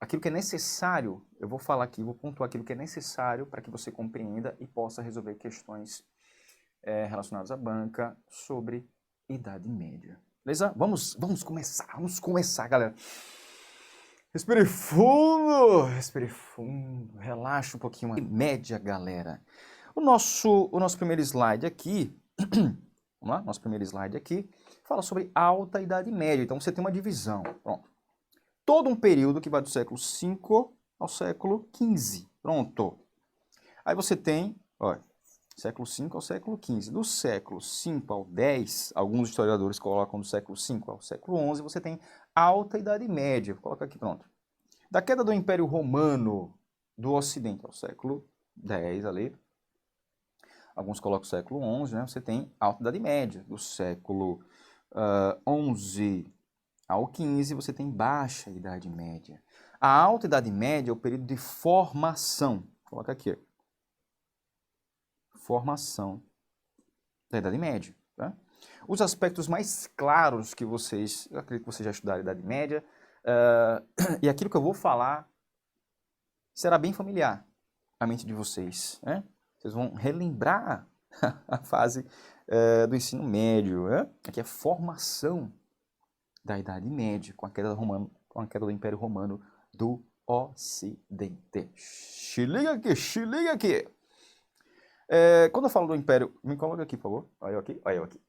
aquilo que é necessário, eu vou falar aqui, vou pontuar aquilo que é necessário para que você compreenda e possa resolver questões relacionadas à banca sobre Idade Média. Beleza? Vamos começar, galera. Respire fundo, relaxa um pouquinho. Média, galera. O nosso primeiro slide aqui, vamos lá, nosso primeiro slide aqui, fala sobre Alta Idade Média. Então você tem uma divisão, pronto. Todo um período que vai do século V ao século XV, pronto. Aí você tem, olha, século V ao século XV. Do século V ao X, alguns historiadores colocam do século V ao século XI, você tem Alta Idade Média. Vou colocar aqui, pronto. Da queda do Império Romano do Ocidente ao século X ali, alguns colocam o século XI, né? Você tem Alta Idade Média. Do século XI ao XV, você tem Baixa Idade Média. A Alta Idade Média é o período de formação. Vou colocar aqui, formação da Idade Média. Tá? Os aspectos mais claros que vocês, eu acredito que vocês já estudaram a Idade Média, e aquilo que eu vou falar será bem familiar à mente de vocês. Né? Vocês vão relembrar a fase do ensino médio. Né? Aqui é formação da Idade Média, com a queda do Império Romano do Ocidente. Se liga aqui. Quando eu falo do Império... Me coloca aqui, por favor. Olha eu aqui.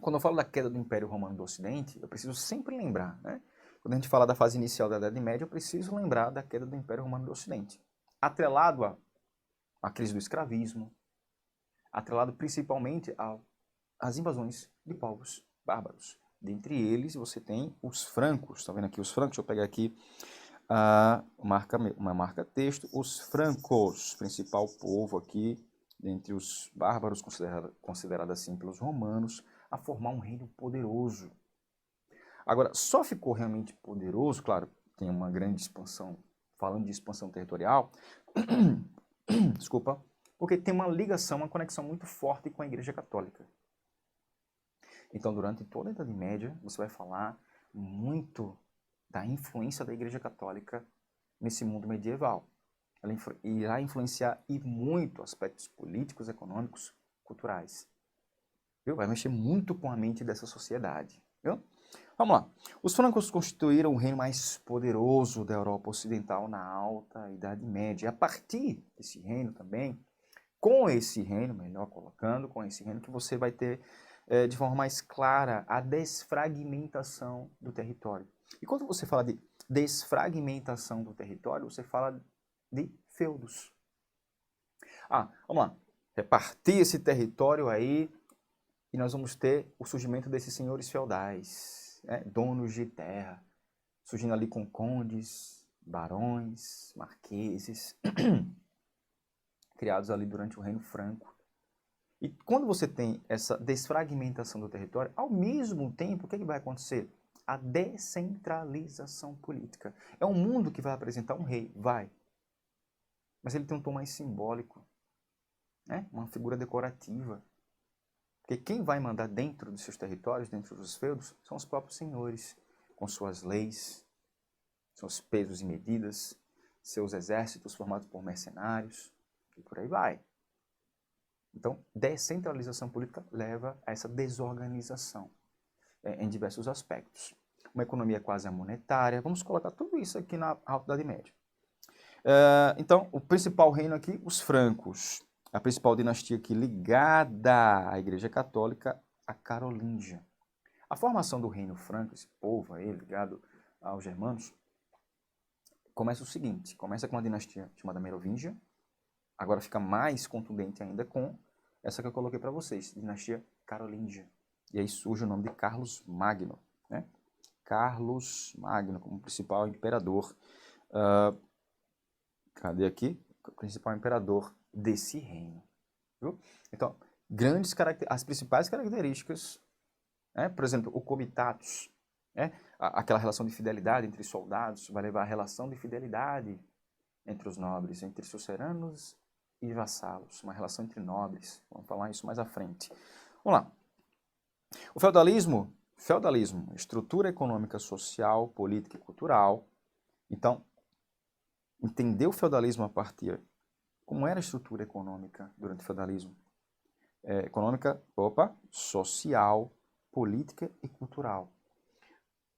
Quando eu falo da queda do Império Romano do Ocidente, eu preciso sempre lembrar, né? Quando a gente fala da fase inicial da Idade Média, eu preciso lembrar da queda do Império Romano do Ocidente. Atrelado à crise do escravismo, atrelado principalmente às invasões de povos bárbaros. Dentre eles, você tem os francos. Está vendo aqui os francos? Deixa eu pegar aqui uma marca texto. Os francos, principal povo aqui, dentre os bárbaros, considerado assim pelos romanos, a formar um reino poderoso. Agora, só ficou realmente poderoso, claro, tem uma grande expansão, falando de expansão territorial, desculpa, porque tem uma ligação, uma conexão muito forte com a Igreja Católica. Então, durante toda a Idade Média, você vai falar muito da influência da Igreja Católica nesse mundo medieval. Ela irá influenciar e muito aspectos políticos, econômicos, culturais. Viu? Vai mexer muito com a mente dessa sociedade. Viu? Vamos lá. Os francos constituíram o reino mais poderoso da Europa Ocidental na Alta Idade Média. E a partir desse reino também, com esse reino, melhor colocando, com esse reino que você vai ter de forma mais clara a desfragmentação do território. E quando você fala de desfragmentação do território, você fala de feudos. Vamos lá. Repartir esse território aí e nós vamos ter o surgimento desses senhores feudais, né? Donos de terra, surgindo ali com condes, barões, marqueses, criados ali durante o Reino Franco. E quando você tem essa desfragmentação do território, ao mesmo tempo, o que vai acontecer? A descentralização política. É um mundo que vai apresentar um rei, vai. Mas ele tem um tom mais simbólico, né? Uma figura decorativa. Porque quem vai mandar dentro dos seus territórios, dentro dos feudos, são os próprios senhores, com suas leis, seus pesos e medidas, seus exércitos formados por mercenários, e por aí vai. Então, descentralização política leva a essa desorganização em diversos aspectos. Uma economia quase monetária. Vamos colocar tudo isso aqui na Alta Idade Média. Então, o principal reino aqui, os francos. A principal dinastia aqui ligada à Igreja Católica, a Carolíngia. A formação do reino franco, esse povo aí ligado aos germanos, começa o seguinte. Começa com uma dinastia chamada Merovingia. Agora fica mais contundente ainda com essa que eu coloquei para vocês, dinastia Carolíngia. E aí surge o nome de Carlos Magno, né? Carlos Magno como principal imperador. Cadê aqui? O principal imperador desse reino. Viu? Então, as principais características, né? Por exemplo, o comitatus, né? Aquela relação de fidelidade entre soldados, vai levar a relação de fidelidade entre os nobres, entre suceranos e vassalos, uma relação entre nobres. Vamos falar isso mais à frente. Vamos lá. O feudalismo, estrutura econômica, social, política e cultural, Então, entender o feudalismo a partir como era a estrutura econômica durante o feudalismo. Econômica, social, política e cultural.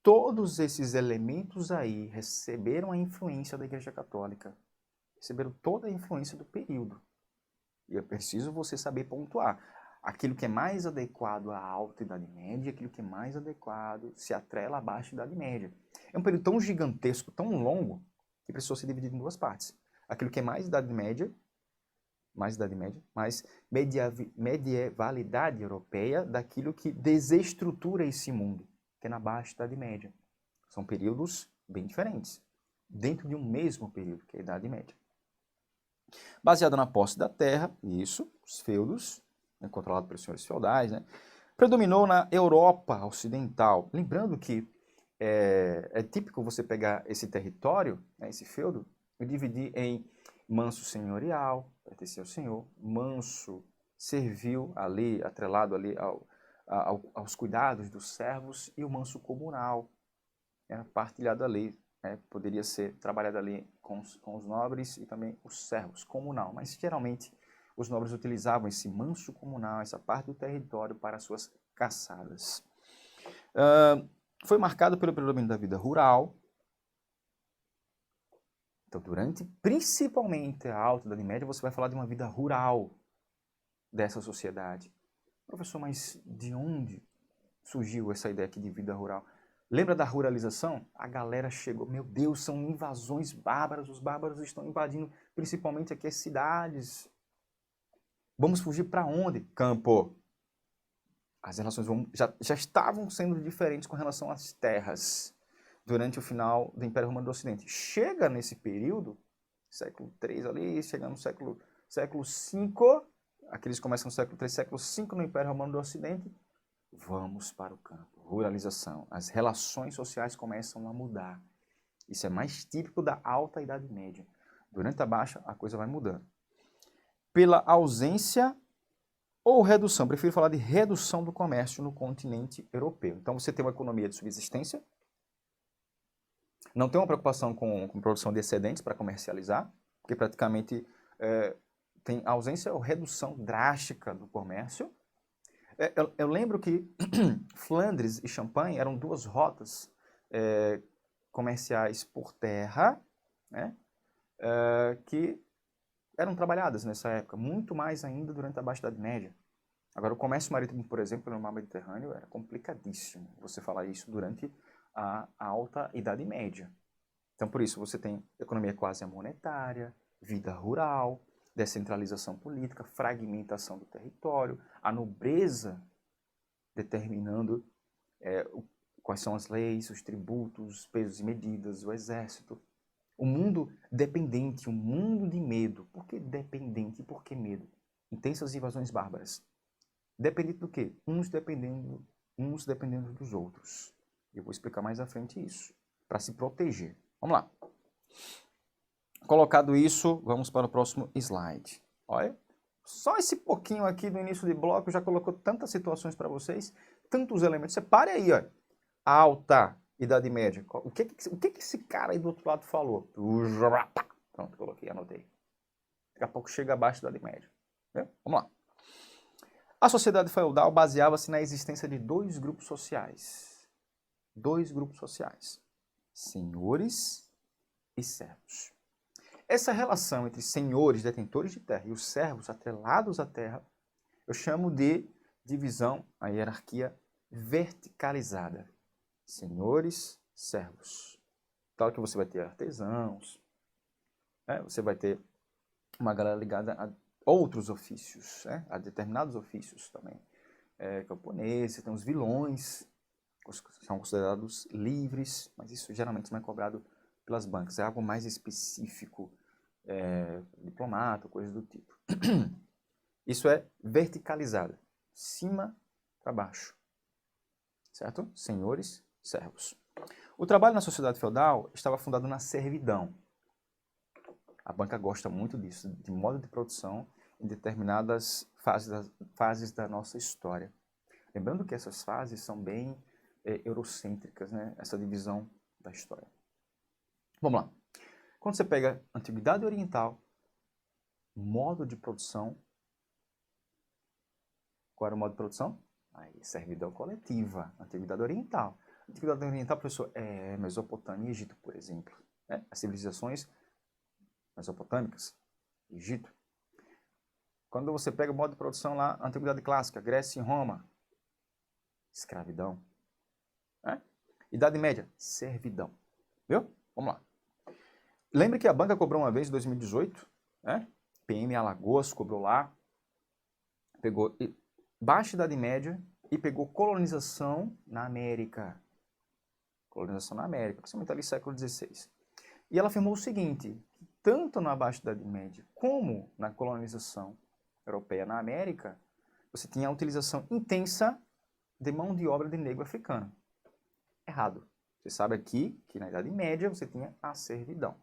Todos esses elementos aí receberam a influência da Igreja Católica. Receberam toda a influência do período. E é preciso você saber pontuar. Aquilo que é mais adequado à Alta Idade Média, aquilo que é mais adequado se atrela à Baixa Idade Média. É um período tão gigantesco, tão longo, que precisou ser dividido em duas partes. Aquilo que é mais Idade Média, mais medievalidade europeia daquilo que desestrutura esse mundo, que é na Baixa Idade Média. São períodos bem diferentes, dentro de um mesmo período, que é a Idade Média. Baseada na posse da terra, isso, os feudos, né, controlado pelos senhores feudais, né, predominou na Europa Ocidental. Lembrando que é típico você pegar esse território, né, esse feudo, e dividir em manso senhorial, pertencia ao senhor, manso servil, ali, atrelado ali aos cuidados dos servos, e o manso comunal, partilhado ali, poderia ser trabalhado ali com os nobres e também os servos, comunal, mas geralmente os nobres utilizavam esse manso comunal, essa parte do território para suas caçadas. Foi marcado pelo predomínio da vida rural. Então, principalmente a Alta Idade Média, você vai falar de uma vida rural dessa sociedade. Professor, mas de onde surgiu essa ideia aqui de vida rural? Lembra da ruralização? A galera chegou, meu Deus, são invasões bárbaras, os bárbaros estão invadindo principalmente aqui as cidades. Vamos fugir para onde? Campo. As relações já estavam sendo diferentes com relação às terras durante o final do Império Romano do Ocidente. Chega nesse período, século III ali, chegando no século V, aqueles começam no século III, século V no Império Romano do Ocidente, vamos para o campo. Ruralização. As relações sociais começam a mudar. Isso é mais típico da Alta Idade Média. Durante a Baixa, a coisa vai mudando. Pela ausência ou redução, prefiro falar de redução do comércio no continente europeu. Então, você tem uma economia de subsistência, não tem uma preocupação com produção de excedentes para comercializar, porque praticamente tem ausência ou redução drástica do comércio. Eu lembro que Flandres e Champagne eram duas rotas comerciais por terra, né, que eram trabalhadas nessa época, muito mais ainda durante a Baixa Idade Média. Agora, o comércio marítimo, por exemplo, no mar Mediterrâneo era complicadíssimo você falar isso durante a Alta Idade Média. Então, por isso, você tem economia quase monetária, vida rural, descentralização política, fragmentação do território, a nobreza determinando quais são as leis, os tributos, os pesos e medidas, o exército. O mundo dependente, um mundo de medo. Por que dependente e por que medo? Intensas invasões bárbaras. Dependente do quê? Uns dependendo dos outros. Eu vou explicar mais à frente isso, para se proteger. Vamos lá. Colocado isso, vamos para o próximo slide. Olha, só esse pouquinho aqui do início de bloco já colocou tantas situações para vocês, tantos elementos. Separe aí, ó. Alta Idade Média. O que esse cara aí do outro lado falou? Pronto, coloquei, anotei. Daqui a pouco chega abaixo da Idade Média. Vamos lá. A sociedade feudal baseava-se na existência de dois grupos sociais. Dois grupos sociais. Senhores e servos. Essa relação entre senhores, detentores de terra, e os servos atrelados à terra, eu chamo de divisão, a hierarquia verticalizada. Senhores, servos. Claro que você vai ter artesãos, né? Você vai ter uma galera ligada a outros ofícios, né? A determinados ofícios também. Camponeses, tem os vilões, são considerados livres, mas isso geralmente não é cobrado pelas bancas, é algo mais específico, diplomata, coisas do tipo. Isso é verticalizado, cima para baixo, certo? Senhores, servos. O trabalho na sociedade feudal estava fundado na servidão. A banca gosta muito disso, de modo de produção em determinadas fases da nossa história. Lembrando que essas fases são bem eurocêntricas, né? Essa divisão da história. Vamos lá. Quando você pega Antiguidade Oriental, modo de produção, qual era o modo de produção? Aí, servidão coletiva, Antiguidade Oriental. Antiguidade Oriental, professor, é Mesopotâmia e Egito, por exemplo. Né? As civilizações mesopotâmicas, Egito. Quando você pega o modo de produção lá, Antiguidade Clássica, Grécia e Roma, escravidão. Né? Idade Média, servidão. Viu? Vamos lá. Lembra que a banca cobrou uma vez em 2018, né? PM Alagoas cobrou lá, pegou Baixa Idade Média e pegou colonização na América. Colonização na América, principalmente ali século XVI. E ela afirmou o seguinte, tanto na Baixa Idade Média como na colonização europeia na América, você tinha a utilização intensa de mão de obra de negro africano. Errado. Você sabe aqui que na Idade Média você tinha a servidão.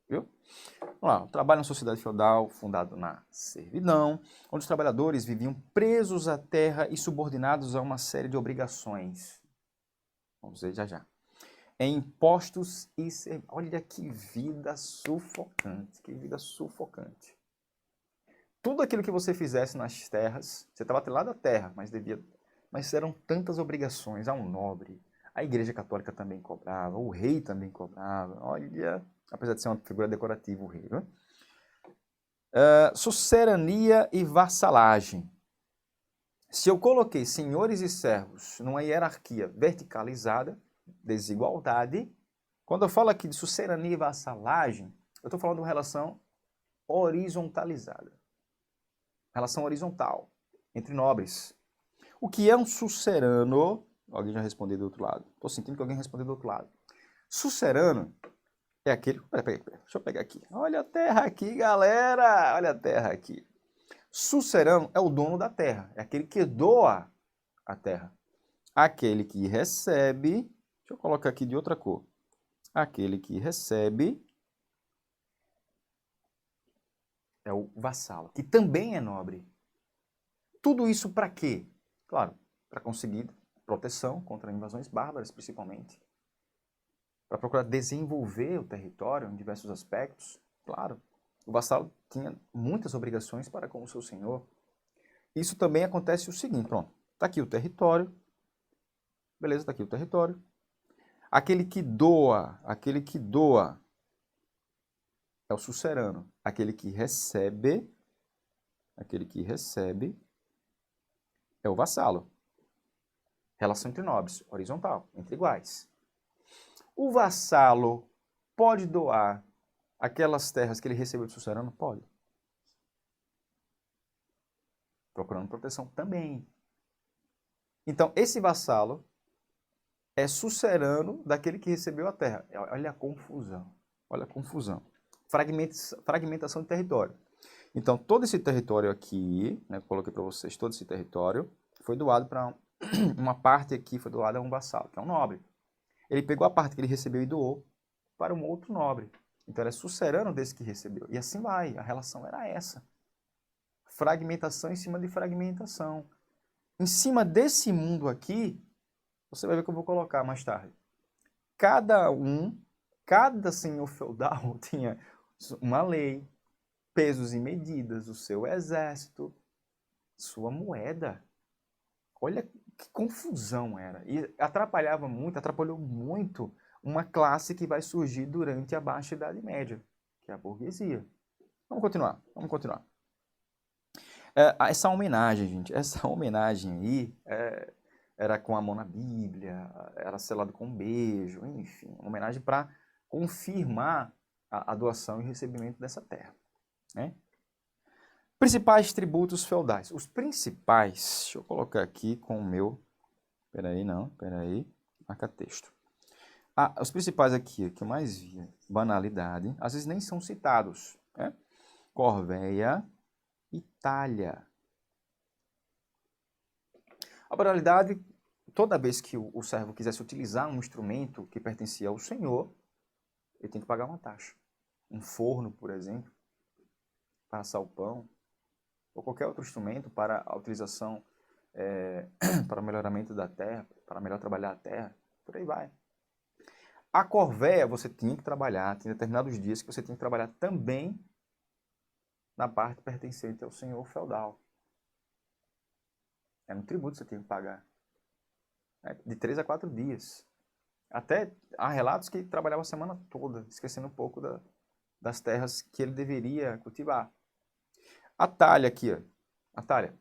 Viu? Vamos lá, o trabalho na sociedade feudal, fundado na servidão, onde os trabalhadores viviam presos à terra e subordinados a uma série de obrigações. Vamos ver já já. Em impostos e serviços. Olha que vida sufocante, que vida sufocante. Tudo aquilo que você fizesse nas terras, você estava atrelado à terra, mas eram tantas obrigações a um nobre. A Igreja Católica também cobrava, o rei também cobrava. Olha, apesar de ser uma figura decorativa, o rei. Né? Sucerania e vassalagem. Se eu coloquei senhores e servos numa hierarquia verticalizada, desigualdade, quando eu falo aqui de sucerania e vassalagem, eu estou falando de uma relação horizontalizada. Relação horizontal, entre nobres. O que é um sucerano? Alguém já respondeu do outro lado. Estou sentindo que alguém respondeu do outro lado. Sucerano é aquele... Peraí, deixa eu pegar aqui. Olha a terra aqui, galera! Olha a terra aqui. Sucerano é o dono da terra. É aquele que doa a terra. Aquele que recebe... Deixa eu colocar aqui de outra cor. Aquele que recebe é o vassalo, que também é nobre. Tudo isso para quê? Claro, para conseguir proteção contra invasões bárbaras, principalmente. Para procurar desenvolver o território em diversos aspectos. Claro, o vassalo tinha muitas obrigações para com o seu senhor. Isso também acontece o seguinte, pronto, está aqui o território, beleza, está aqui o território. Aquele que doa é o sucerano. Aquele que recebe é o vassalo. Relação entre nobres, horizontal, entre iguais. O vassalo pode doar aquelas terras que ele recebeu do sucerano? Pode. Procurando proteção também. Então, esse vassalo é sucerano daquele que recebeu a terra. Olha a confusão. Olha a confusão. Fragmentação de território. Então, todo esse território aqui, né, coloquei para vocês, todo esse território foi doado para uma parte aqui, foi doada a um vassalo, que é um nobre. Ele pegou a parte que ele recebeu e doou para um outro nobre. Então, ele é sucerano desse que recebeu. E assim vai, a relação era essa. Fragmentação em cima de fragmentação. Em cima desse mundo aqui, você vai ver que eu vou colocar mais tarde. Cada senhor feudal tinha uma lei, pesos e medidas, o seu exército, sua moeda. Olha que confusão era. E atrapalhou muito uma classe que vai surgir durante a Baixa Idade Média, que é a burguesia. Vamos continuar. Essa homenagem, gente, essa homenagem aí era com a mão na Bíblia, era selado com um beijo, enfim, uma homenagem para confirmar a doação e recebimento dessa terra. Né? Principais tributos feudais. Os principais, deixa eu colocar aqui com o meu... Peraí, marca texto. Os principais aqui, que eu mais via, banalidade, às vezes nem são citados. Né? Corvéia, Itália. A banalidade, toda vez que o servo quisesse utilizar um instrumento que pertencia ao senhor, ele tem que pagar uma taxa. Um forno, por exemplo, para assar o pão, ou qualquer outro instrumento para a utilização, para o melhoramento da terra, para melhor trabalhar a terra, por aí vai. A corvéia você tinha que trabalhar, tinha determinados dias que você tinha que trabalhar também na parte pertencente ao senhor feudal. Era um tributo que você tinha que pagar. Né? De 3 a 4 dias. Até há relatos que trabalhava a semana toda, esquecendo um pouco das terras que ele deveria cultivar. A talha aqui, ó. A talha,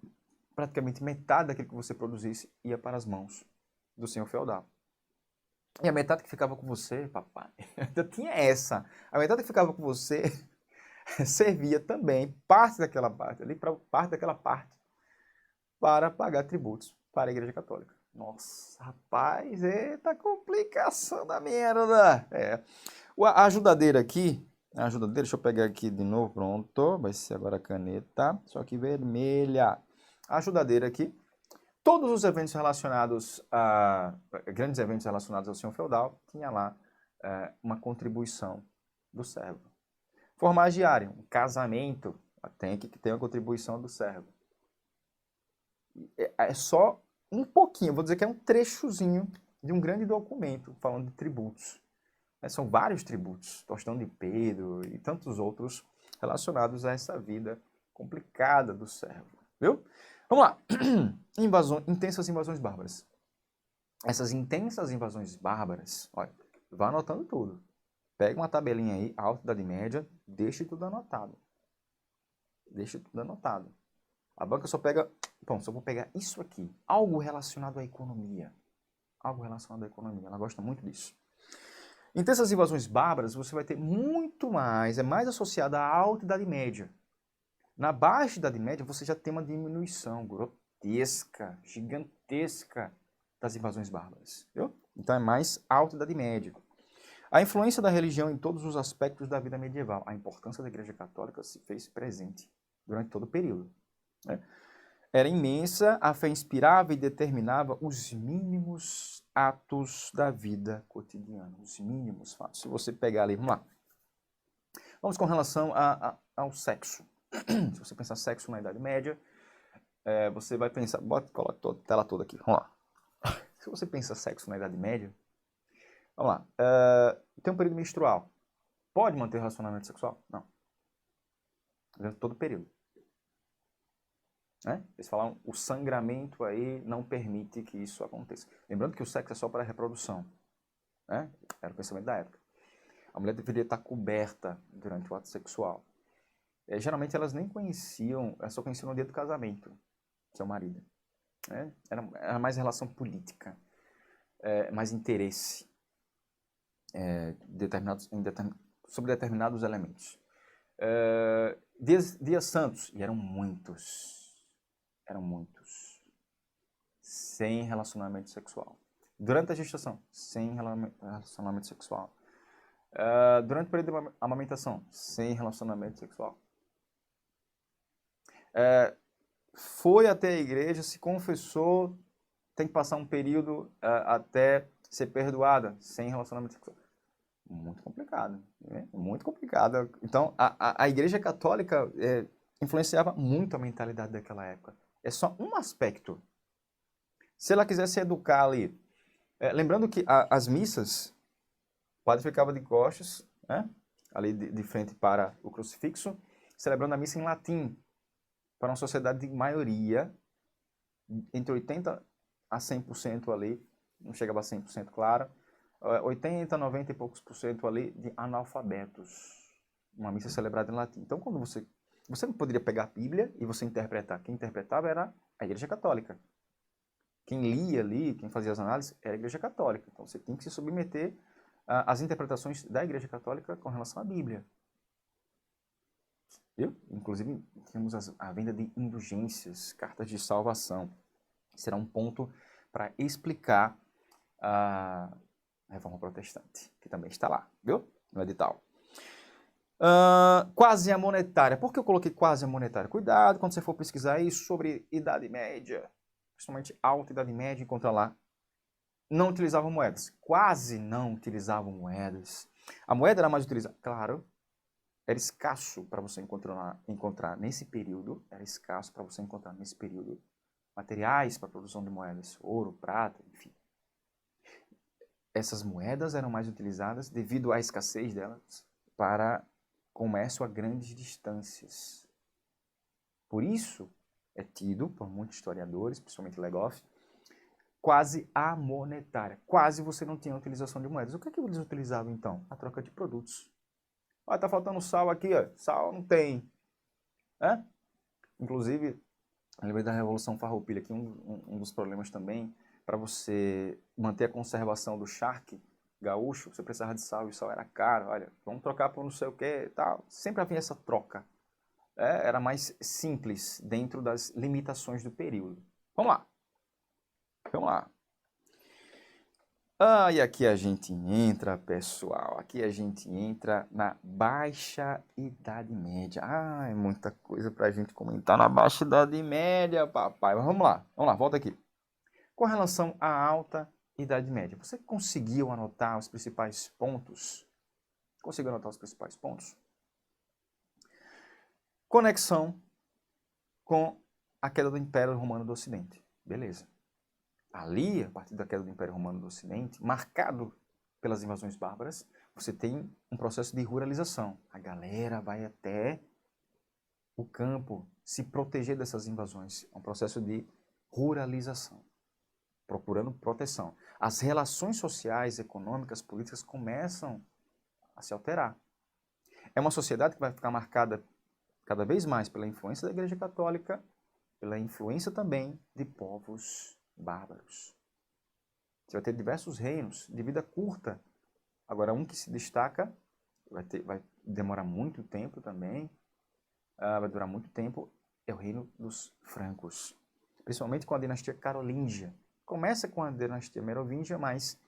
praticamente metade daquilo que você produzisse ia para as mãos do senhor feudal. E a metade que ficava com você, papai, ainda tinha essa. A metade que ficava com você servia também, parte daquela parte, ali para parte daquela parte, para pagar tributos para a Igreja Católica. Nossa, rapaz, eita complicação da merda. A ajudadeira aqui, deixa eu pegar aqui de novo, pronto, vai ser agora a caneta, só que vermelha. A ajudadeira aqui, todos os eventos relacionados grandes eventos relacionados ao senhor feudal, tinha lá uma contribuição do servo. Formagiário, um casamento, tem que ter uma contribuição do servo. É só um pouquinho, vou dizer que é um trechozinho de um grande documento falando de tributos. São vários tributos, Tostão de Pedro e tantos outros relacionados a essa vida complicada do servo. Viu? Vamos lá. Intensas invasões bárbaras. Essas intensas invasões bárbaras, olha, vá anotando tudo. Pega uma tabelinha aí, Alta Idade Média, deixe tudo anotado. Deixe tudo anotado. A banca só pega, bom, só vou pegar isso aqui, algo relacionado à economia. Algo relacionado à economia, ela gosta muito disso. Intensas invasões bárbaras, você vai ter muito mais, é mais associada à Alta Idade Média. Na Baixa Idade Média, você já tem uma diminuição grotesca, gigantesca das invasões bárbaras. Viu? Então é mais Alta Idade Média. A influência da religião em todos os aspectos da vida medieval. A importância da Igreja Católica se fez presente durante todo o período. Né? Era imensa, a fé inspirava e determinava os mínimos atos da vida cotidiana. Os mínimos fatos. Se você pegar ali, vamos lá. Vamos com relação ao sexo. Se você pensar sexo na Idade Média, você vai pensar... Coloca a tela toda aqui. Vamos lá. Se você pensa sexo na Idade Média, vamos lá. Tem um período menstrual. Pode manter relacionamento sexual? Não. Durante todo o período. Eles falam, o sangramento aí não permite que isso aconteça. Lembrando que o sexo é só para a reprodução. Era o pensamento da época. A mulher deveria estar coberta durante o ato sexual. Geralmente elas nem conheciam, elas só conheciam no dia do casamento, seu marido. Era mais relação política, mais interesse sobre determinados elementos. Dias santos, e eram muitos, sem relacionamento sexual. Durante a gestação, sem relacionamento sexual. Durante o período de amamentação, sem relacionamento sexual. Foi até a igreja, se confessou, tem que passar um período até ser perdoada, sem relacionamento sexual. Muito complicado, né? Muito complicado. Então, a Igreja Católica influenciava muito a mentalidade daquela época. É só um aspecto. Se ela quisesse educar ali, lembrando que as missas, o padre ficava de costas, ali de frente para o crucifixo, celebrando a missa em latim, para uma sociedade de maioria, entre 80% a 100% ali, não chegava a 100% claro, 80, 90 e poucos por cento ali de analfabetos. Uma missa celebrada em latim. Então, quando você não poderia pegar a Bíblia e você interpretar. Quem interpretava era a Igreja Católica. Quem lia ali, quem fazia as análises, era a Igreja Católica. Então, você tem que se submeter às interpretações da Igreja Católica com relação à Bíblia. Viu? Inclusive, temos a venda de indulgências, cartas de salvação. Será um ponto para explicar a Reforma Protestante, que também está lá, viu? No edital. Quase a monetária. Por que eu coloquei quase a monetária? Cuidado quando você for pesquisar aí sobre Idade Média, principalmente Alta Idade Média, encontra lá. Não utilizavam moedas. Quase não utilizavam moedas. A moeda era mais utilizada. Claro, era escasso para você encontrar nesse período. Era escasso para você encontrar nesse período materiais para a produção de moedas. Ouro, prata, enfim. essas moedas eram mais utilizadas devido à escassez delas para comércio a grandes distâncias. Por isso, é tido por muitos historiadores, principalmente Legoff, quase amonetária. Quase você não tinha utilização de moedas. O que é que eles utilizavam então? A troca de produtos. Ah, tá faltando sal aqui, ó. Sal não tem. É? Inclusive, eu lembrei da Revolução Farroupilha, que um dos problemas também, para você manter a conservação do charque gaúcho, você precisava de sal e o sal era caro. Olha, vamos trocar por não sei o que tal. Sempre havia essa troca. Era mais simples dentro das limitações do período. Vamos lá. Vamos lá. E aqui a gente entra, pessoal. Aqui a gente entra na Baixa Idade Média. É muita coisa pra gente comentar na Baixa Idade Média, papai. Mas vamos lá, volta aqui. Com relação à Alta Idade Média, você conseguiu anotar os principais pontos? Conseguiu anotar os principais pontos? Conexão com a queda do Império Romano do Ocidente. Beleza. Ali, a partir da queda do Império Romano do Ocidente, marcado pelas invasões bárbaras, você tem um processo de ruralização. A galera vai até o campo se proteger dessas invasões. É um processo de ruralização, procurando proteção. As relações sociais, econômicas, políticas começam a se alterar. É uma sociedade que vai ficar marcada cada vez mais pela influência da Igreja Católica, pela influência também de povos bárbaros. Você vai ter diversos reinos de vida curta. Agora, um que se destaca, vai demorar muito tempo também, vai durar muito tempo, é o reino dos francos. Principalmente com a dinastia carolíngia. Começa com a dinastia merovingia, mas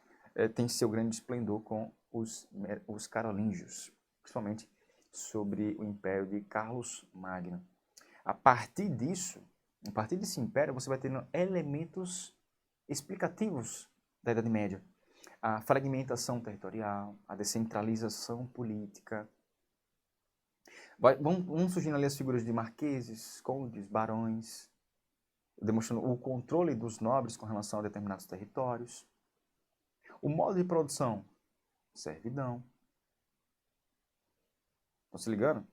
tem seu grande esplendor com os carolíngios. Principalmente sobre o império de Carlos Magno. A partir desse império, você vai tendo elementos explicativos da Idade Média. A fragmentação territorial, a descentralização política. Vão surgindo ali as figuras de marqueses, condes, barões, demonstrando o controle dos nobres com relação a determinados territórios. O modo de produção, servidão. Estão se ligando?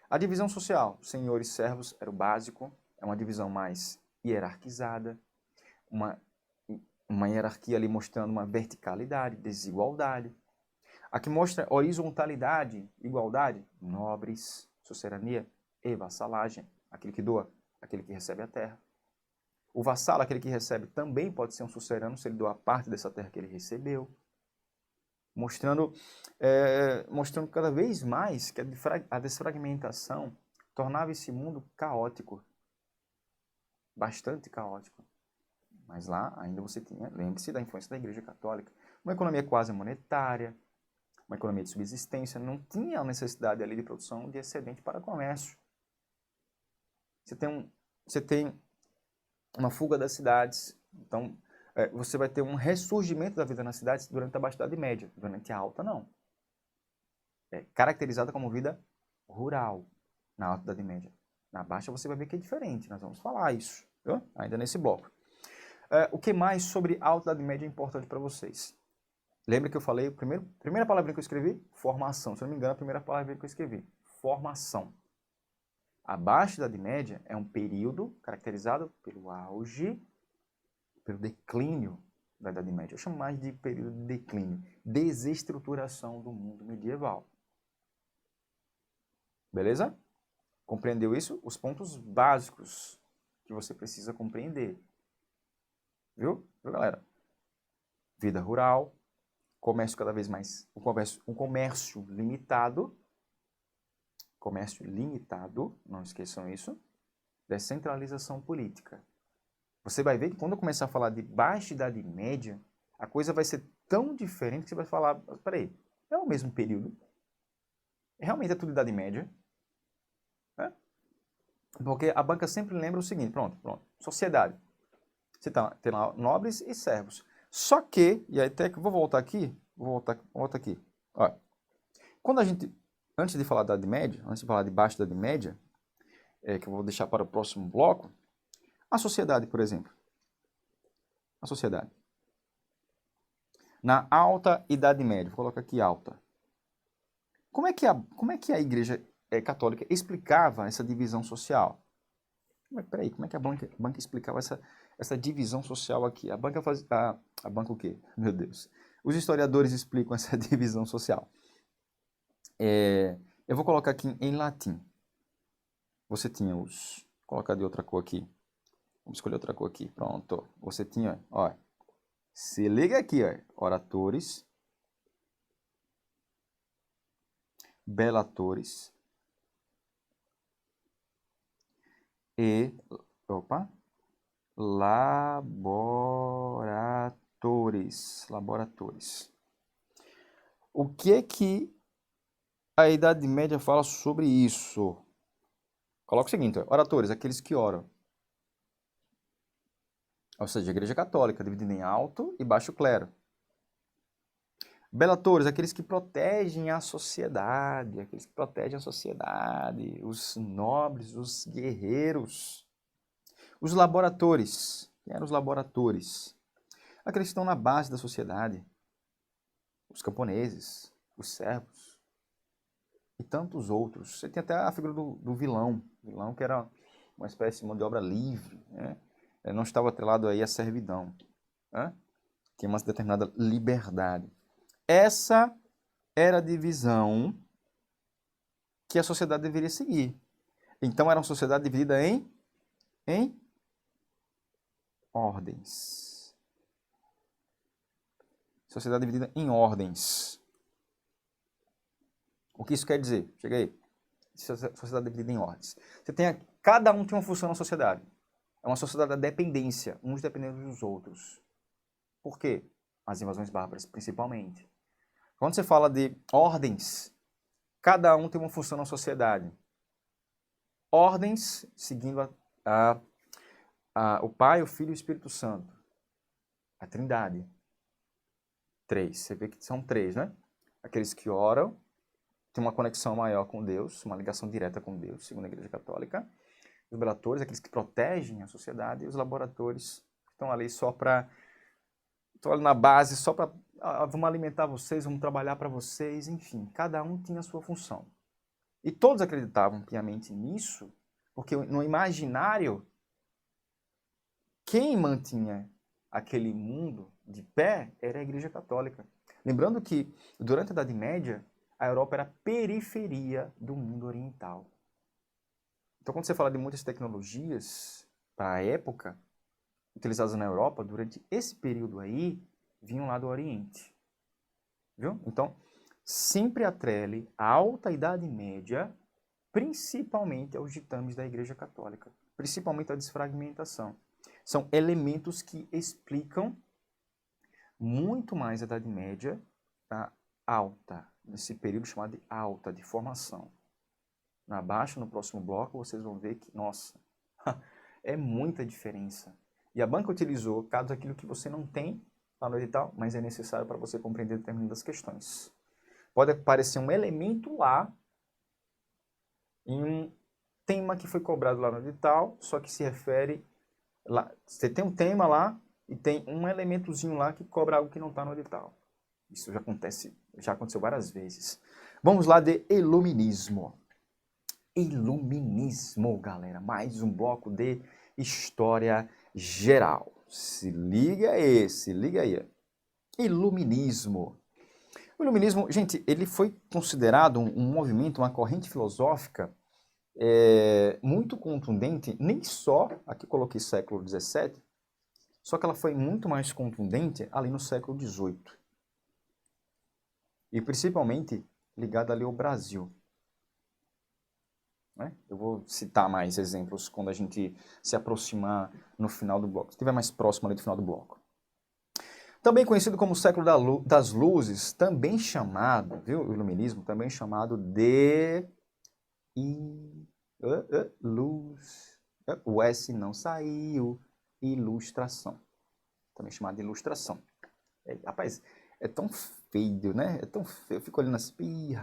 A divisão social, senhores e servos, era o básico. É uma divisão mais hierarquizada, uma hierarquia ali mostrando uma verticalidade, desigualdade. A que mostra horizontalidade, igualdade, nobres, sucerania e vassalagem, aquele que doa, aquele que recebe a terra. O vassalo, aquele que recebe, também pode ser um sucerano se ele doar parte dessa terra que ele recebeu. Mostrando cada vez mais que a desfragmentação tornava esse mundo caótico. Bastante caótico. Mas lá ainda você tinha, lembre-se da influência da Igreja Católica, uma economia quase monetária, uma economia de subsistência, não tinha a necessidade ali de produção de excedente para comércio. Você tem uma fuga das cidades, então você vai ter um ressurgimento da vida nas cidades durante a Baixa Idade Média, durante a Alta não. É caracterizada como vida rural na Alta Idade Média. Na Baixa você vai ver que é diferente, nós vamos falar isso, viu? Ainda nesse bloco. O que mais sobre a Alta Idade Média é importante para vocês? Lembra que eu falei, primeira palavrinha que eu escrevi? Formação. Se eu não me engano, a primeira palavrinha que eu escrevi. Formação. A Baixa Idade Média é um período caracterizado pelo auge, pelo declínio da Idade Média. Eu chamo mais de período de declínio. Desestruturação do mundo medieval. Beleza? Compreendeu isso? Os pontos básicos que você precisa compreender. Viu, galera? Vida rural, comércio cada vez mais, um comércio limitado, não esqueçam isso, descentralização política. Você vai ver que quando eu começar a falar de Baixa Idade Média, a coisa vai ser tão diferente que você vai falar, peraí, é o mesmo período? Realmente é tudo Idade Média? Porque a banca sempre lembra o seguinte, pronto, sociedade. Você tem lá nobres e servos. Só que, e aí até que vou voltar aqui, Olha, quando a gente, antes de falar da Idade Média, antes de falar de Baixa Idade Média, que eu vou deixar para o próximo bloco, a sociedade, por exemplo. A sociedade. Na Alta Idade Média, vou colocar aqui alta. Como é que a Igreja Católica explicava essa divisão social? Peraí, como é que a banca explicava essa divisão social aqui? A banca fazia... A banca o quê? Meu Deus. Os historiadores explicam essa divisão social. Eu vou colocar aqui em latim. Você tinha os... Vou colocar de outra cor aqui. Vamos escolher outra cor aqui. Pronto. Você tinha, ó. Se liga aqui, ó. Oratores. Belatores. E... Opa. Laboratores. O que é que a Idade Média fala sobre isso? Coloca o seguinte, oratores, aqueles que oram. Ou seja, a Igreja Católica, dividida em alto e baixo clero. Belatores, aqueles que protegem a sociedade, os nobres, os guerreiros. Os laboratores, quem eram os laboratores? Aqueles que estão na base da sociedade. Os camponeses, os servos e tantos outros. Você tem até a figura do vilão que era uma espécie de mão de obra livre, né? Não estava atrelado aí à servidão, né? Tinha uma determinada liberdade. Essa era a divisão que a sociedade deveria seguir. Então era uma sociedade dividida em ordens. Sociedade dividida em ordens. O que isso quer dizer? Chega aí. Sociedade dividida em ordens. Cada um tem uma função na sociedade. É uma sociedade da dependência, uns dependendo dos outros. Por quê? As invasões bárbaras, principalmente. Quando você fala de ordens, cada um tem uma função na sociedade. Ordens, seguindo o Pai, o Filho e o Espírito Santo. A Trindade. 3. Você vê que são 3, né? Aqueles que oram, têm uma conexão maior com Deus, uma ligação direta com Deus, segundo a Igreja Católica. Os belatores, aqueles que protegem a sociedade, e os laboratores, que estão ali só para... Estão ali na base só para... vamos alimentar vocês, vamos trabalhar para vocês, enfim. Cada um tinha a sua função. E todos acreditavam piamente nisso, porque no imaginário, quem mantinha aquele mundo de pé era a Igreja Católica. Lembrando que, durante a Idade Média, a Europa era a periferia do mundo oriental. Então, quando você fala de muitas tecnologias para a época, utilizadas na Europa, durante esse período aí, vinham lá do Oriente. Viu? Então, sempre atrele a Alta Idade Média, principalmente aos ditames da Igreja Católica, principalmente a desfragmentação. São elementos que explicam muito mais a Idade Média, a alta, nesse período chamado de alta, de formação. Na baixa, no próximo bloco, vocês vão ver que, nossa, é muita diferença. E a banca utilizou caso aquilo que você não tem lá no edital, mas é necessário para você compreender determinadas questões. Pode aparecer um elemento lá, em um tema que foi cobrado lá no edital, só que se refere... Lá, você tem um tema lá e tem um elementozinho lá que cobra algo que não está no edital. Isso já aconteceu várias vezes. Vamos lá de iluminismo. Iluminismo, galera. Mais um bloco de história geral. Se liga aí, se liga aí. Iluminismo. O iluminismo, gente, ele foi considerado um movimento, uma corrente filosófica muito contundente, nem só, aqui coloquei século XVII, só que ela foi muito mais contundente ali no século XVIII. E principalmente ligada ali ao Brasil. Né? Eu vou citar mais exemplos quando a gente se aproximar no final do bloco, se estiver mais próximo ali do final do bloco. Também conhecido como século das luzes, também chamado, viu, o iluminismo, também chamado de luz, o S não saiu, ilustração, também chamado de ilustração. Rapaz, é tão feio, né? É tão feio, eu fico olhando assim,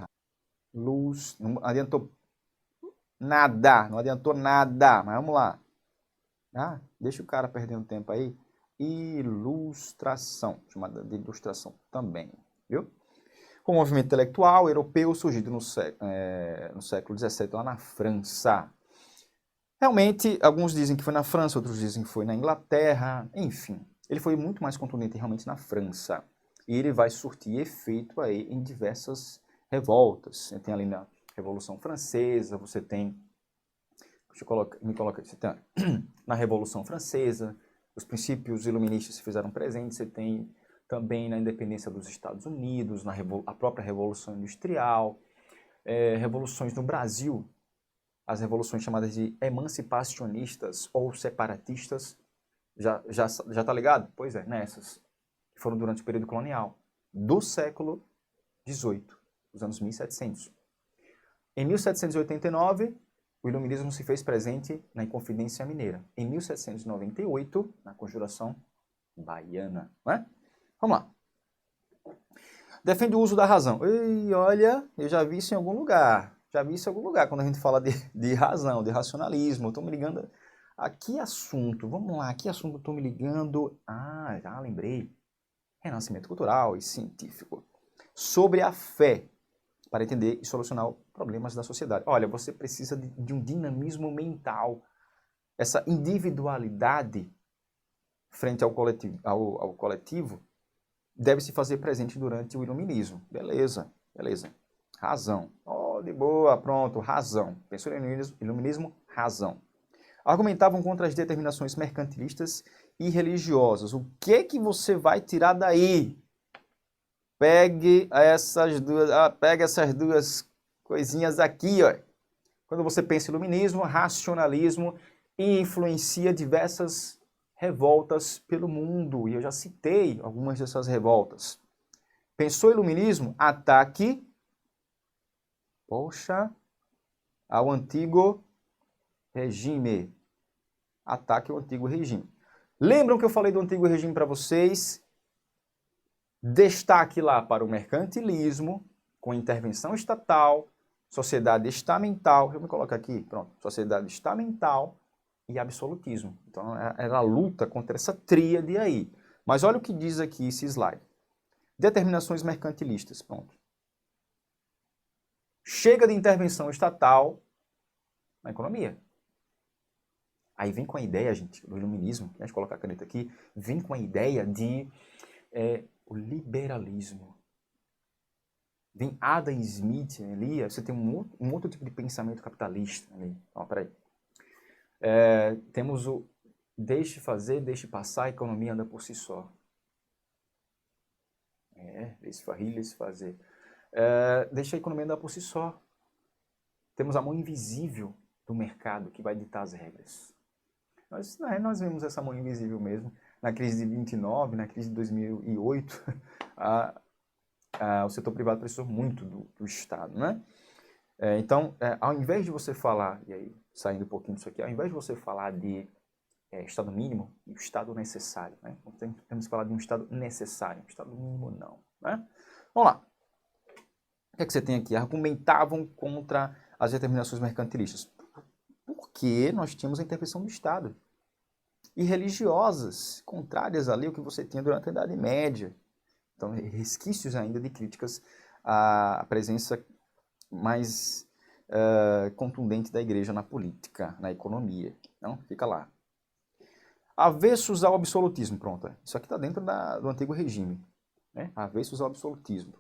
luz, não adiantou nada, não adiantou nada, mas vamos lá. Deixa o cara perdendo tempo aí. Ilustração, chamada de Ilustração também, viu? Com o movimento intelectual europeu surgido no século XVII, lá na França. Realmente, alguns dizem que foi na França, outros dizem que foi na Inglaterra, enfim. Ele foi muito mais contundente realmente na França. E ele vai surtir efeito aí em diversas revoltas. Você tem ali na Revolução Francesa, você tem... Você tem na Revolução Francesa, os princípios iluministas se fizeram presentes, você tem também na independência dos Estados Unidos, a própria Revolução Industrial, revoluções no Brasil, as revoluções chamadas de emancipacionistas ou separatistas, já tá ligado? Pois é, nessas, que foram durante o período colonial, do século XVIII, dos anos 1700. Em 1789, o iluminismo se fez presente na Inconfidência Mineira. Em 1798, na Conjuração Baiana. Né? Vamos lá. Defende o uso da razão. E olha, eu já vi isso em algum lugar. Já vi isso em algum lugar, quando a gente fala de razão, de racionalismo. Eu estou me ligando... A que assunto? Vamos lá, a que assunto eu estou me ligando? Ah, já lembrei. Renascimento cultural e científico. Sobre a fé, para entender e solucionar problemas da sociedade. Olha, você precisa de um dinamismo mental. Essa individualidade frente ao coletivo deve se fazer presente durante o iluminismo. Beleza, beleza. Razão. Oh, de boa, pronto, razão. Pensou em iluminismo? Razão. Argumentavam contra as determinações mercantilistas e religiosas. O que você vai tirar daí? Pegue essas duas coisinhas aqui, ó. Quando você pensa em iluminismo, racionalismo influencia diversas revoltas pelo mundo. E eu já citei algumas dessas revoltas. Pensou iluminismo? Ataque, ao antigo regime. Ataque ao antigo regime. Lembram que eu falei do antigo regime para vocês? Destaque lá para o mercantilismo, com intervenção estatal, sociedade estamental, eu me coloco aqui, pronto, sociedade estamental e absolutismo. Então, era a luta contra essa tríade aí. Mas olha o que diz aqui esse slide. Determinações mercantilistas, pronto. Chega de intervenção estatal na economia. Aí vem com a ideia, gente, do iluminismo, deixa eu colocar a caneta aqui, vem com a ideia de o liberalismo. Vem Adam Smith ali, você tem um outro tipo de pensamento capitalista ali. Ó, peraí. Temos o deixe fazer, deixe passar, a economia anda por si só. Deixe fazer. Deixa a economia andar por si só. Temos a mão invisível do mercado que vai ditar as regras. Nós vimos essa mão invisível mesmo. Na crise de 29, na crise de 2008, o setor privado precisou muito do Estado, né? Então, ao invés de você falar, e aí saindo um pouquinho disso aqui, ao invés de você falar de Estado mínimo e o Estado necessário, né? Temos que falar de um Estado necessário, um Estado mínimo não, né? Vamos lá. O que é que você tem aqui? Argumentavam contra as determinações mercantilistas. Porque nós tínhamos a intervenção do Estado. E religiosas, contrárias ali ao que você tinha durante a Idade Média. Então, resquícios ainda de críticas à presença mais contundente da igreja na política, na economia. Então, fica lá. Avessos ao absolutismo, pronto. Isso aqui está dentro do antigo regime. Né? Avessos ao absolutismo.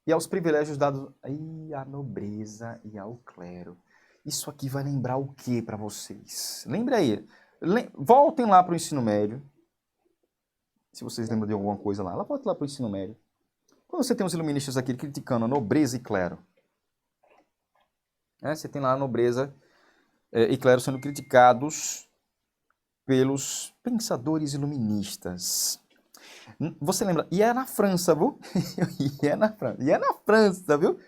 E aos privilégios dados à nobreza e ao clero. Isso aqui vai lembrar o que para vocês? Lembra aí. Voltem lá para o ensino médio. Se vocês lembram de alguma coisa lá. Voltem lá para o ensino médio. Quando você tem os iluministas aqui criticando a nobreza e clero. Você tem lá a nobreza e clero sendo criticados pelos pensadores iluministas. Você lembra? E é na França, viu? E é na França, viu?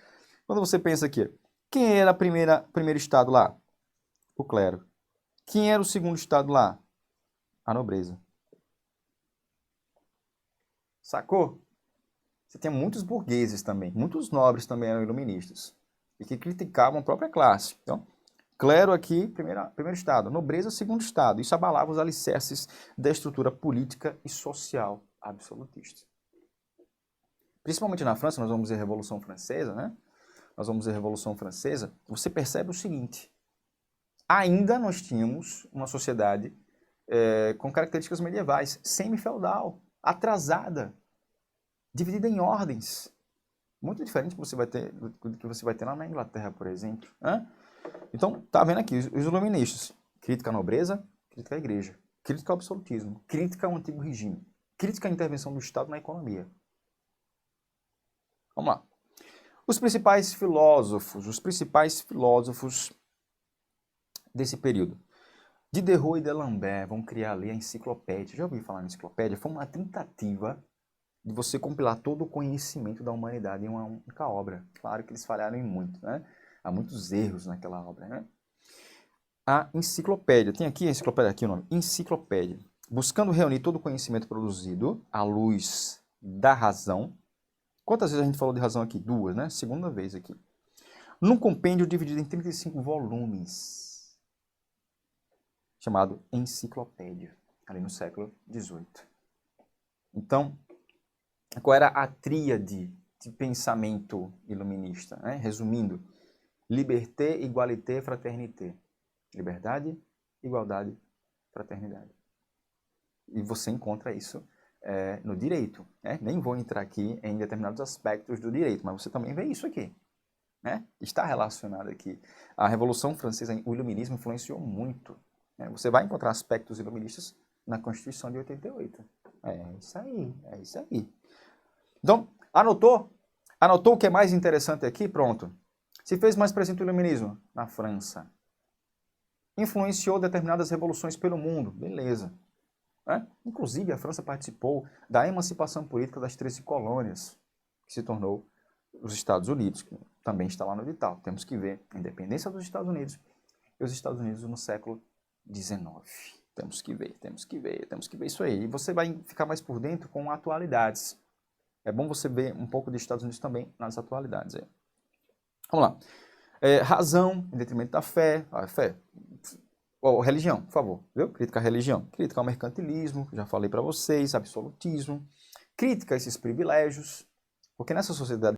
Quando você pensa aqui. Quem era o primeiro estado lá? O clero. Quem era o segundo estado lá? A nobreza. Sacou? Você tinha muitos burgueses também, muitos nobres também eram iluministas, e que criticavam a própria classe. Então, Clero aqui, primeiro estado. Nobreza, segundo estado. Isso abalava os alicerces da estrutura política e social absolutista. Principalmente na França, nós vamos ver a Revolução Francesa, né? Nós vamos ver a Revolução Francesa. Você percebe o seguinte. Ainda nós tínhamos uma sociedade com características medievais, semi-feudal, atrasada, dividida em ordens. Muito diferente do que você vai ter lá na Inglaterra, por exemplo. Né? Então, tá vendo aqui, os iluministas. Crítica à nobreza, crítica à igreja. Crítica ao absolutismo, crítica ao antigo regime. Crítica à intervenção do Estado na economia. Vamos lá. Os principais filósofos desse período. Diderot e D'Alembert vão criar ali a enciclopédia. Já ouvi falar em enciclopédia? Foi uma tentativa de você compilar todo o conhecimento da humanidade em uma única obra. Claro que eles falharam em muito, né? Há muitos erros naquela obra, né? A enciclopédia. Tem aqui a enciclopédia, aqui o nome. Enciclopédia. Buscando reunir todo o conhecimento produzido à luz da razão. Quantas vezes a gente falou de razão aqui? 2, né? Segunda vez aqui. Num compêndio dividido em 35 volumes, chamado Enciclopédia, ali no século XVIII. Então, qual era a tríade de pensamento iluminista? Né? Resumindo, liberté, égalité, fraternité. Liberdade, igualdade, fraternidade. E você encontra isso no direito. Né? Nem vou entrar aqui em determinados aspectos do direito, mas você também vê isso aqui. Né? Está relacionado aqui. A Revolução Francesa, o iluminismo influenciou muito. Né? Você vai encontrar aspectos iluministas na Constituição de 88. É isso aí. Então, anotou? Anotou o que é mais interessante aqui? Pronto. Se fez mais presente o iluminismo? Na França. Influenciou determinadas revoluções pelo mundo? Beleza. Né? Inclusive, a França participou da emancipação política das 13 colônias, que se tornou os Estados Unidos, que também está lá no edital. Temos que ver a independência dos Estados Unidos e os Estados Unidos no século XIX. Temos que ver isso aí. E você vai ficar mais por dentro com atualidades. É bom você ver um pouco dos Estados Unidos também nas atualidades. Vamos lá. Razão em detrimento da fé. Religião, por favor. Viu? Crítica à religião. Crítica ao mercantilismo, já falei para vocês. Absolutismo. Crítica a esses privilégios. Porque nessa sociedade